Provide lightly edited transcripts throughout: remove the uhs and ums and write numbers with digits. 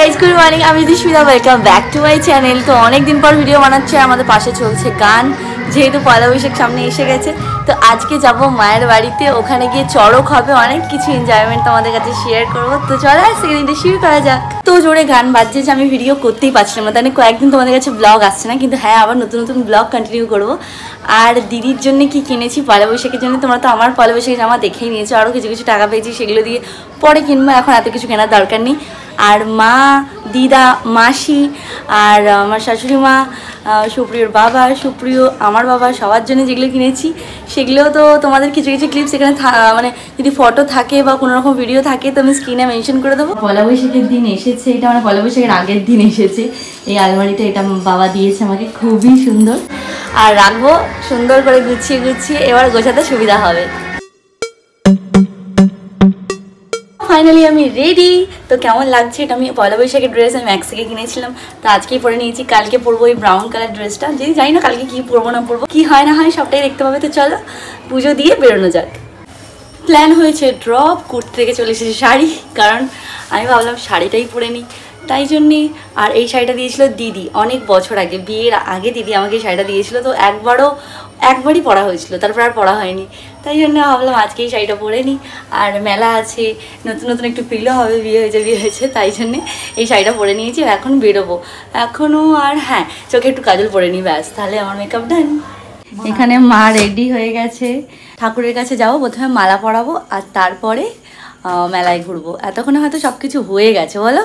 Guys good morning, আমি Dishmita, welcome back to my channel. তো অনেকদিন পর ভিডিও বানাচ্ছে, আমাদের পাশে চলছে গান, যেহেতু পয়লা বৈশাখ সামনে এসে গেছে। তো আজকে যাব মায়ের বাড়িতে, ওখানে গিয়ে চড়ক হবে, অনেক কিছু এনজয়মেন্ট তোমাদের কাছে শেয়ার করবো। তো চলো আজকে দিনটা শুরু করা যাক। তো জোরে গান বাজছে যে আমি ভিডিও করতেই পারছিলাম না, তাই কয়েকদিন তোমাদের কাছে ব্লগ আসছে না, কিন্তু হ্যাঁ আবার নতুন নতুন ব্লগ কন্টিনিউ করবো। আর দিদির জন্য কি কিনেছি পয়লা বৈশাখের জন্য, তোমরা তো আমার পয়লা বৈশাখের জামা দেখেই নিয়েছো, আরও কিছু কিছু টাকা পেয়েছি, সেগুলো দিয়ে পরে কিনবো, এখন এত কিছু কেনার দরকার নেই। আর মা, দিদা, মাসি আর আমার শাশুড়ি মা, সুপ্রিয়র বাবা, সুপ্রিয়, আমার বাবা, সবার জন্য যেগুলো কিনেছি সেগুলোও তো তোমাদের কিছু কিছু ক্লিপস এখানে মানে যদি ফটো থাকে বা কোনো রকম ভিডিও থাকে তো আমি স্ক্রিনে মেনশন করে দেবো। পয়লা বৈশাখের দিন এসেছে, এটা মানে পয়লা বৈশাখের আগের দিন এসেছে এই আলমারিটা, এটা বাবা দিয়েছে আমাকে, খুবই সুন্দর। আর রাখবো সুন্দর করে গুছিয়ে গুছিয়ে, এবার গোছাতে সুবিধা হবে। ফাইনালি আমি রেডি। তো কেমন লাগছে, এটা আমি পয়লা বৈশাখের ড্রেস আমি ম্যাক্স থেকে কিনেছিলাম, তো আজকেই পরে নিয়েছি। কালকে পরবো এই ব্রাউন কালার ড্রেসটা, যদি জানি না কালকে কি পরবো না পরবো, কি হয় না হয় সবটাই দেখতে পাবে। তো চলো পুজো দিয়ে বেরোনো যাক। প্ল্যান হয়েছে ড্রপ, কুর্তি থেকে চলে এসেছে শাড়ি, কারণ আমি ভাবলাম শাড়িটাই পরে নিই, তাই জন্যে। আর এই শাড়িটা দিয়েছিল দিদি অনেক বছর আগে, বিয়ের আগে দিদি আমাকে এই শাড়িটা দিয়েছিল, তো একবারই পরা হয়েছিল, তারপর আর পরা হয়নি, তাই জন্য ভাবলাম আজকে এই শাড়িটা পরে নিই। আর মেলা আছে, নতুন নতুন একটু পিলো হবে, বিয়ে হয়েছে, তাই জন্যে এই শাড়িটা পরে নিয়েছি। এখন বেরোবো এখনও, আর হ্যাঁ চোখে একটু কাজল পরে নিই, ব্যাস, তাহলে আমার মেকআপ ডান। এখানে মা রেডি হয়ে গেছে, ঠাকুরের কাছে যাবো, প্রথমে মালা পরাবো আর তারপরে মেলায় ঘুরবো। এতক্ষণে হয়তো সব কিছু হয়ে গেছে, বলো?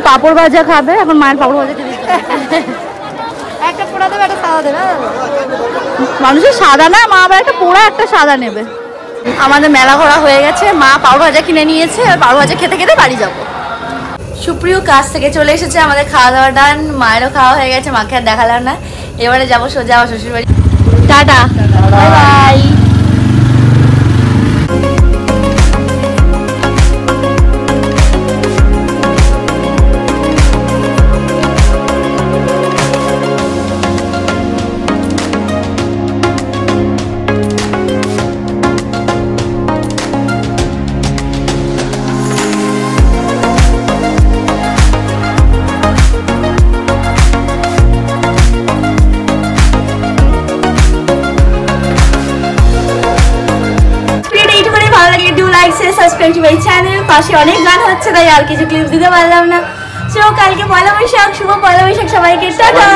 পাপড় ভাজা খাবে, এখন মায়ের পাপড় ভাজা একটা পোড়া দেবে, একটা সাদা দেবে। মানুষের সাদা না, মা আবার একটা পোড়া একটা সাদা নেবে। আমাদের মেলা ঘোরা হয়ে গেছে, মা পাপড় ভাজা কিনে নিয়েছে, আর পাপড় ভাজা খেতে খেতে বাড়ি যাবো। সুপ্রিয় কাজ থেকে চলে এসেছে, আমাদের খাওয়া দাওয়া ডান, মায়েরও খাওয়া হয়ে গেছে, মাকে আর দেখালাম না। এবারে যাবো সোজা আমার শ্বশুর বাড়ি। Tata, bye bye. Subscribe to my channel. পাশে অনেক গান হচ্ছে, তাই আর কিছু ক্লিপস দিতে পারলাম না। সো কালকে পয়লা বৈশাখ, শুভ পয়লা বৈশাখ সবাইকে, টাটা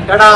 টাটা।